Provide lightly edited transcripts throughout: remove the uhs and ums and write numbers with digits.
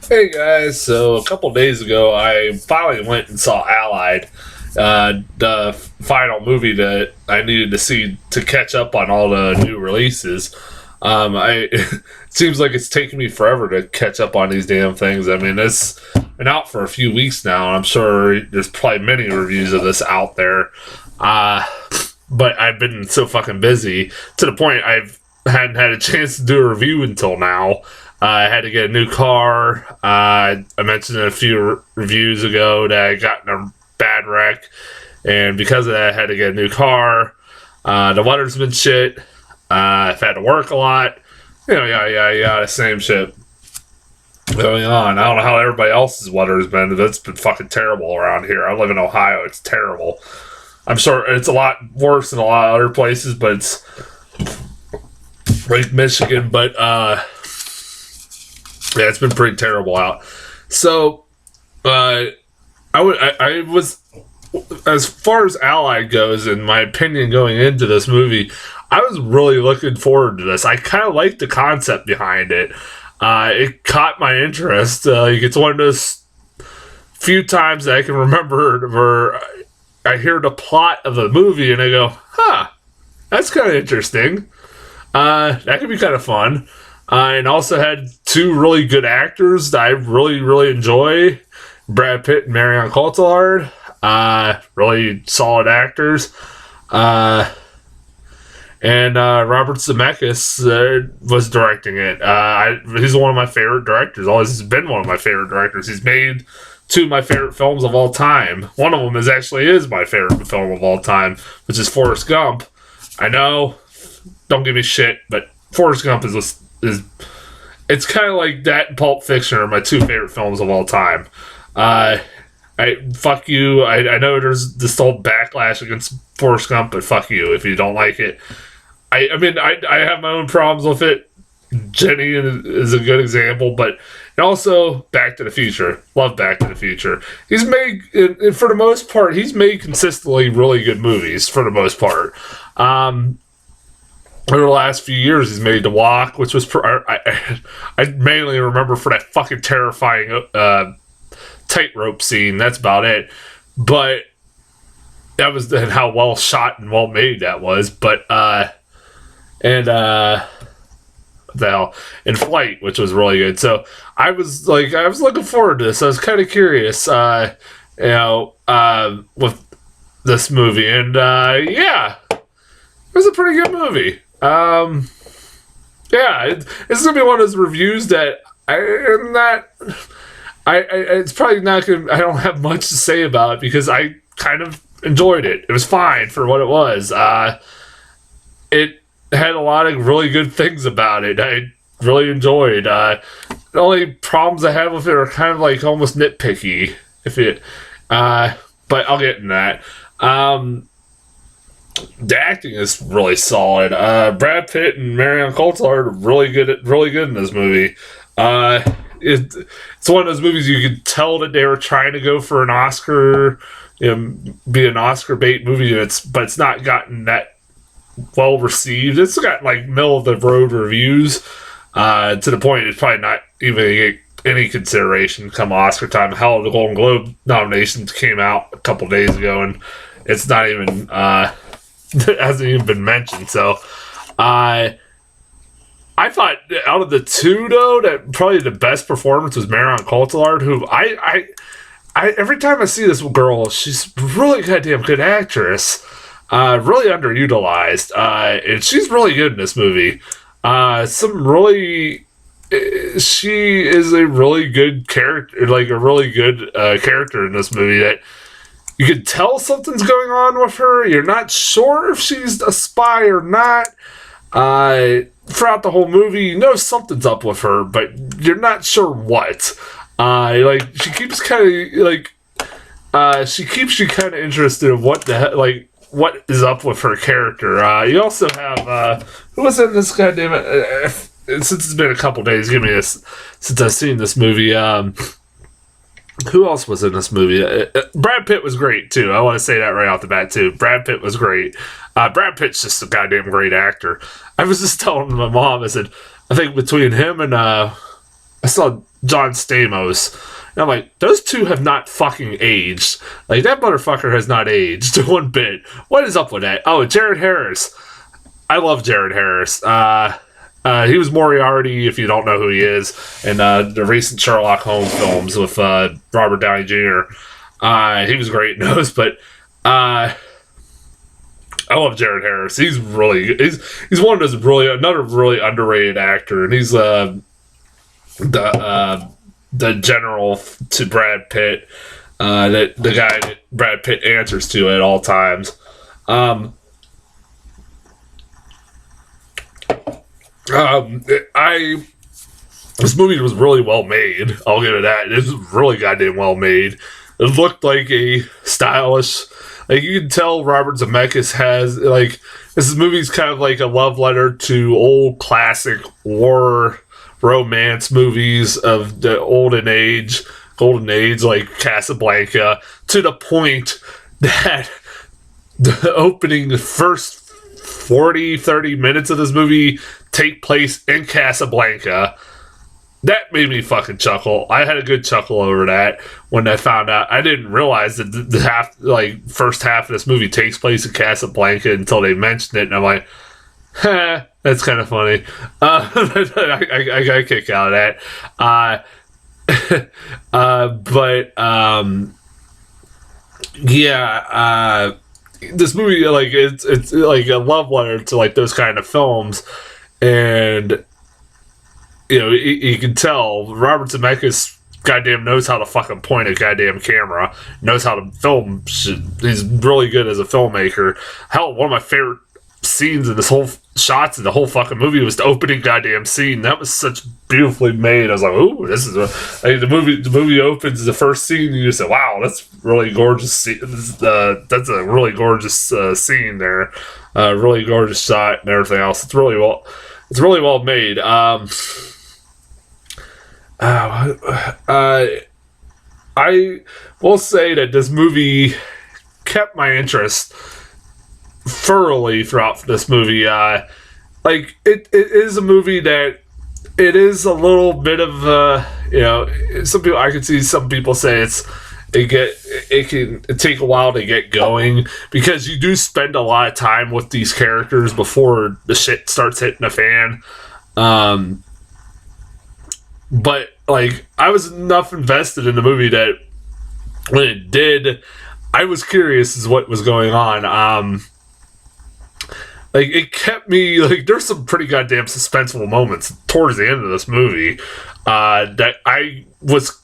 Hey guys, so a couple days ago, I finally went and saw Allied, the final movie that I needed to see to catch up on all the new releases. It seems like it's taken me forever to catch up on these damn things. I mean, it's been out for a few weeks now, and I'm sure there's probably many reviews of this out there. Uh, but I've been so fucking busy to the point hadn't had a chance to do a review until now. I had to get a new car. I mentioned a few reviews ago that I got in a bad wreck, and because of that, I had to get a new car. The weather's been shit. I've had to work a lot. The same shit going on. I don't know how everybody else's weather has been, but it's been fucking terrible around here. I live in Ohio. It's terrible. I'm sure it's a lot worse in a lot of other places, but it's like Michigan, but yeah, it's been pretty terrible out. So, I was, as far as Allied goes, in my opinion, going into this movie, I was really looking forward to this. I kind of liked the concept behind it. It caught my interest. It's one of those few times that I can remember where I hear the plot of the movie and I go, huh, that's kind of interesting. That could be kind of fun. And also had two really good actors that I really, really enjoy. Brad Pitt and Marion Cotillard. Really solid actors. And Robert Zemeckis was directing it. He's one of my favorite directors. Always been one of my favorite directors. He's made two of my favorite films of all time. One of them is my favorite film of all time, which is Forrest Gump. I know, don't give me shit, but Forrest Gump is it's kind of like that and Pulp Fiction are my two favorite films of all time. Fuck you. I know there's this whole backlash against Forrest Gump, but fuck you if you don't like it. I have my own problems with it. Jenny is a good example, but and also Back to the Future. Love Back to the Future. He's made, for the most part, he's made consistently really good movies for the most part. Over the last few years, he's made The Walk, which was I mainly remember for that fucking terrifying tightrope scene. That's about it. But that was how well shot and well made that was. But what the hell, In Flight, which was really good. So I was looking forward to this. I was kind of curious, with this movie, and yeah, it was a pretty good movie. It's gonna be one of those reviews that it's probably not gonna. I don't have much to say about it because I kind of enjoyed it. It was fine for what it was. It had a lot of really good things about it. I really enjoyed. The only problems I had with it are kind of like almost nitpicky. But I'll get in that. The acting is really solid. Brad Pitt and Marion Cotillard are really good in this movie. It's one of those movies you could tell that they were trying to go for an Oscar, be an Oscar bait movie, but it's not gotten that well received. It's got like middle of the road reviews, to the point it's probably not even any consideration come Oscar time. Hell, the Golden Globe nominations came out a couple days ago, and it's not even it hasn't even been mentioned. So I thought out of the two, though, that probably the best performance was Marion Cotillard, who I every time I see this girl, she's really goddamn good actress. Really underutilized, and she's really good in this movie. She is a really good character, like a really good character in this movie that you can tell something's going on with her. You're not sure if she's a spy or not. Throughout the whole movie, you know something's up with her, but you're not sure what. She keeps you kind of interested in what the hell, what is up with her character. You also have who was in this goddamn since it's been a couple days, give me this since I've seen this movie. Who else was in this movie? Brad Pitt was great too. I want to say that right off the bat too. Brad Pitt was great. Brad Pitt's just a goddamn great actor. I was just telling my mom, I said, I think between him and I saw John Stamos, and I'm like, those two have not fucking aged. Like, that motherfucker has not aged one bit. What is up with that? Oh, Jared Harris. I love Jared Harris. He was Moriarty, if you don't know who he is, in the recent Sherlock Holmes films with Robert Downey Jr. He was great in those, but I love Jared Harris. He's one of those another really underrated actor, and he's the general to Brad Pitt, that the guy that Brad Pitt answers to at all times. This movie was really well made. I'll give it that. It was really goddamn well made. It looked like a stylish, like, you can tell Robert Zemeckis has, like, this movie's kind of like a love letter to old classic war romance movies of the golden age, like Casablanca, to the point that the opening, the first 30 minutes of this movie take place in Casablanca. That made me fucking chuckle. I had a good chuckle over that when I found out. I didn't realize that the first half of this movie takes place in Casablanca until they mentioned it, and I'm like, that's kind of funny. I got a kick out of that. This movie, like, it's like a love letter to, like, those kind of films, and you can tell Robert Zemeckis goddamn knows how to fucking point a goddamn camera, knows how to film shit. He's really good as a filmmaker. Hell, one of my favorite scenes in this whole shots in the whole fucking movie was the opening goddamn scene. That was such beautifully made. I was like, ooh, this is the movie opens, the first scene, and you just say, wow, that's really gorgeous. That's a really gorgeous scene there. Really gorgeous shot and everything else. It's really well made. I will say that this movie kept my interest thoroughly throughout this movie. It is a movie that it is a little bit of I can see some people say it can take a while to get going, because you do spend a lot of time with these characters before the shit starts hitting the fan. But, like, I was enough invested in the movie that when it did, I was curious as what was going on. It kept me, like, there's some pretty goddamn suspenseful moments towards the end of this movie that I was,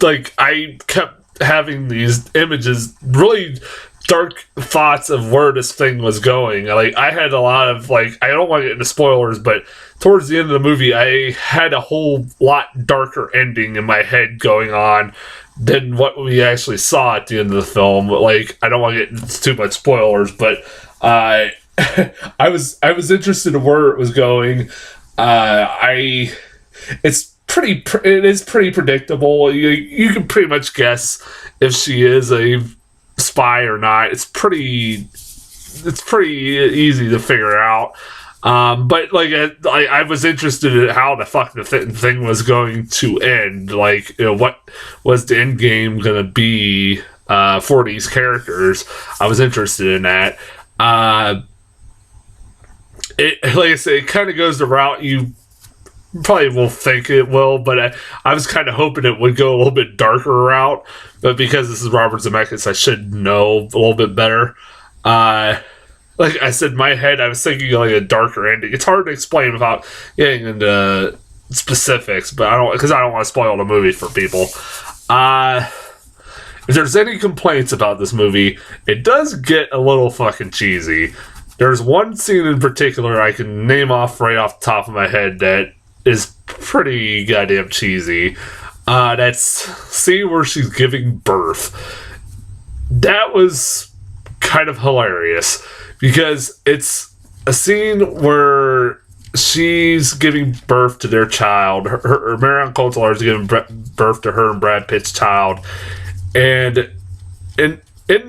like, I kept having these images, really dark thoughts of where this thing was going. Like, I had a lot of, like, I don't want to get into spoilers, but towards the end of the movie, I had a whole lot darker ending in my head going on than what we actually saw at the end of the film. Like, I don't want to get into too much spoilers, but I was interested in where it was going. It is pretty predictable. You can pretty much guess if she is a spy or not. It's pretty easy to figure out. But like, I was interested in how the fuck the thing was going to end. Like, what was the end game gonna be for these characters? I was interested in that. Like I say, it kind of goes the route you probably will think it will, but I was kind of hoping it would go a little bit darker route. But because this is Robert Zemeckis, I should know a little bit better. Like I said, in my head, I was thinking like a darker ending. It's hard to explain without getting into specifics, but I don't want to spoil the movie for people. If there's any complaints about this movie, it does get a little fucking cheesy. There's one scene in particular I can name off right off the top of my head that is pretty goddamn cheesy. That's scene where she's giving birth. That was kind of hilarious, because it's a scene where she's giving birth to their child. Her Marion Cotillard is giving birth to her and Brad Pitt's child, and in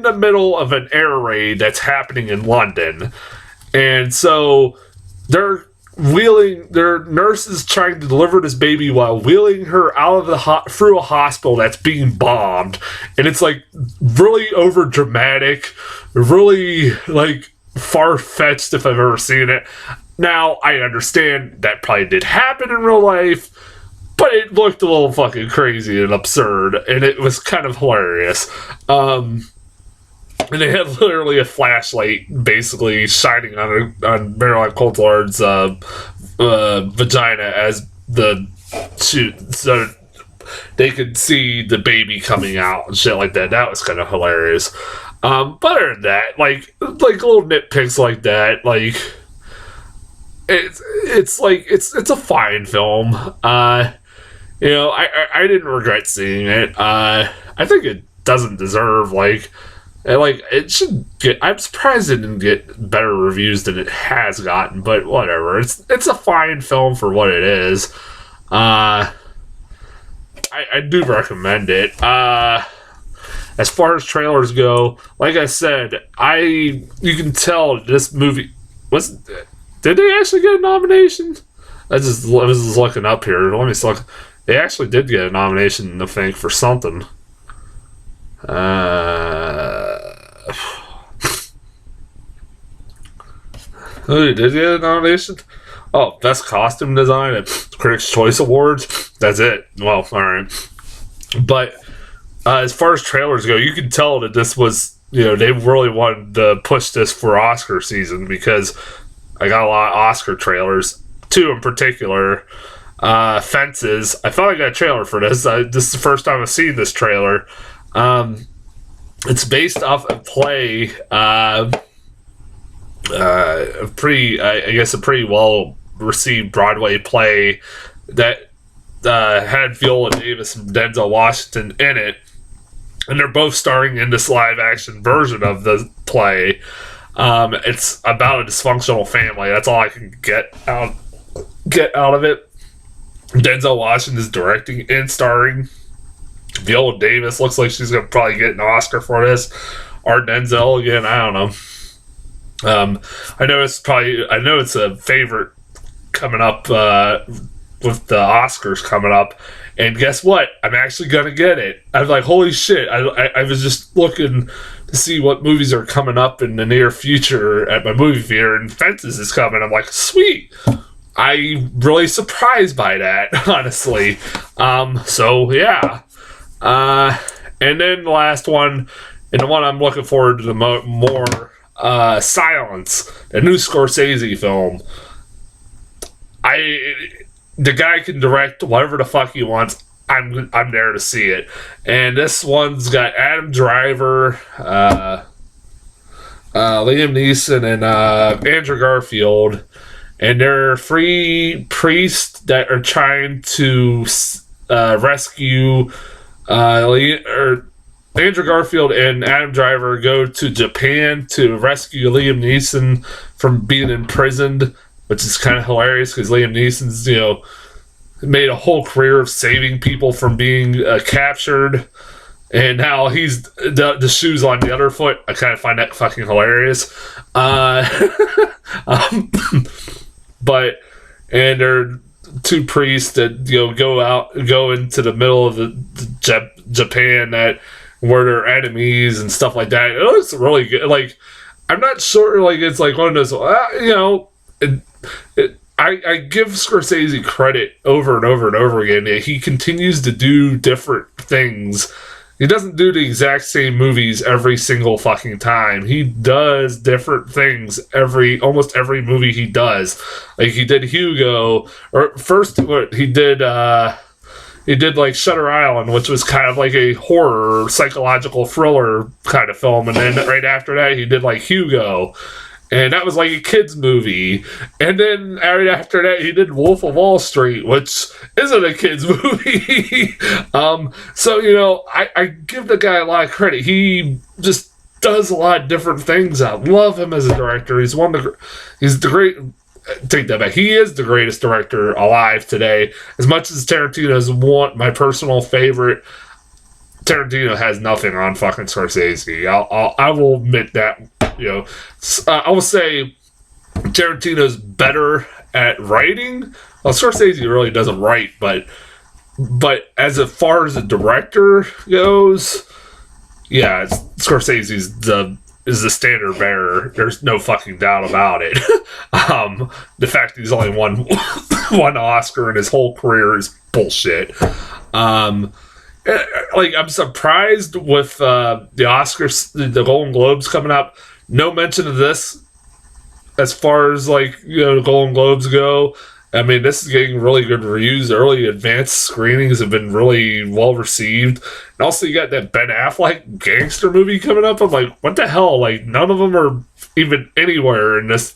the middle of an air raid that's happening in London, and so they're their nurses trying to deliver this baby while wheeling her out of through a hospital that's being bombed, and it's like really over dramatic, really like far-fetched if I've ever seen it. Now I understand that probably did happen in real life, but it looked a little fucking crazy and absurd, and it was kind of hilarious. And they had literally a flashlight basically shining on Marilyn Coulthard's vagina as the shoot, so they could see the baby coming out and shit like that. That was kind of hilarious. But other than that, like little nitpicks like that, like it's a fine film. I didn't regret seeing it. I think it doesn't deserve it should get. I'm surprised it didn't get better reviews than it has gotten, but whatever. It's a fine film for what it is. I do recommend it. As far as trailers go, like I said, you can tell this movie did they actually get a nomination? I was just looking up here. Let me look. They actually did get a nomination, I think, for something. Who did get a nomination? Oh, Best Costume Design at Critics' Choice Awards. That's it. Well, alright. But as far as trailers go, you can tell that this was, they really wanted to push this for Oscar season, because I got a lot of Oscar trailers. Two in particular. Fences. I thought I got a trailer for this. This is the first time I've seen this trailer. It's based off a play, a pretty well received Broadway play that had Viola Davis and Denzel Washington in it, and they're both starring in this live action version of the play. It's about a dysfunctional family. That's all I can get out of it. Denzel Washington is directing and starring. Viola Davis looks like she's gonna probably get an Oscar for this, or Denzel again. I don't know. I know it's a favorite coming up with the Oscars coming up, and guess what? I'm actually gonna get it. I'm like, holy shit! I was just looking to see what movies are coming up in the near future at my movie theater, and Fences is coming. I'm like, sweet. I'm really surprised by that, honestly. So yeah. And then the last one, and the one I'm looking forward to the more, Silence, a new Scorsese film. The guy can direct whatever the fuck he wants. I'm there to see it. And this one's got Adam Driver, Liam Neeson, and Andrew Garfield, and they're three priests that are trying to rescue. Andrew Garfield and Adam Driver go to Japan to rescue Liam Neeson from being imprisoned, which is kind of hilarious because Liam Neeson's, made a whole career of saving people from being captured, and now he's the shoes on the other foot. I kind of find that fucking hilarious. And they're two priests that go into the middle of the Japan where they're enemies and stuff like that. It looks really good. Like, I'm not sure. Like, it's like one of those. I give Scorsese credit over and over and over again. He continues to do different things. He doesn't do the exact same movies every single fucking time. He does different things almost every movie he does. Like, he did Hugo, or first he did like Shutter Island, which was kind of like a horror, psychological thriller kind of film, and then right after that he did like Hugo, and that was like a kid's movie. And then right after that he did Wolf of Wall Street, which isn't a kid's movie. So I give the guy a lot of credit. He just does a lot of different things. I love him as a director. He's the great. Take that back. He is the greatest director alive today. As much as Tarantino is my personal favorite, Tarantino has nothing on fucking Scorsese. I will admit that. I will say Tarantino's better at writing, well, Scorsese really doesn't write, but as far as the director goes, yeah, Scorsese's is the standard bearer. There's no fucking doubt about it. The fact that he's only won one Oscar in his whole career is bullshit. Like, I'm surprised with the Oscars, the Golden Globes coming up. No mention of this as far as, like, you know, the Golden Globes go. I mean, this is getting really good reviews. Early advanced screenings have been really well received. And also, you got that Ben Affleck gangster movie coming up. I'm like, what the hell? Like, none of them are even anywhere in this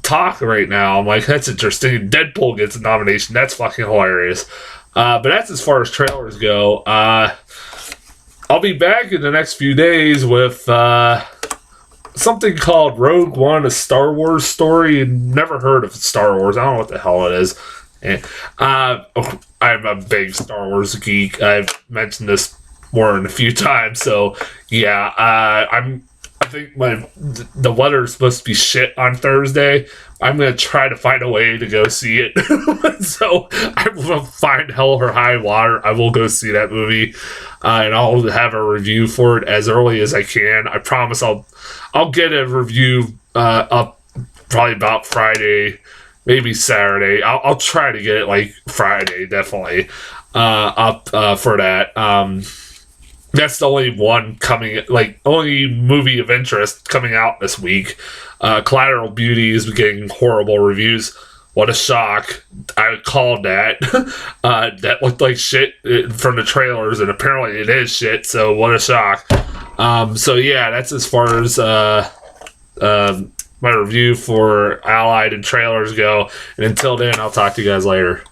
talk right now. I'm like, that's interesting. Deadpool gets a nomination. That's fucking hilarious. But that's as far as trailers go. I'll be back in the next few days with something called Rogue One, a Star Wars story. Never heard of Star Wars. I don't know what the hell it is. I'm a big Star Wars geek. I've mentioned this more than a few times. So yeah, I think the weather is supposed to be shit on Thursday. I'm going to try to find a way to go see it. So I will find hell or high water. I will go see that movie. And I'll have a review for it as early as I can. I promise I'll get a review up probably about Friday, maybe Saturday. I'll try to get it like Friday, definitely, up for that. That's the only one coming, like, only movie of interest coming out this week. Collateral Beauty is getting horrible reviews. What a shock. I called that. That looked like shit from the trailers, and apparently it is shit, so what a shock. So yeah, that's as far as my review for Allied and trailers go. And until then, I'll talk to you guys later.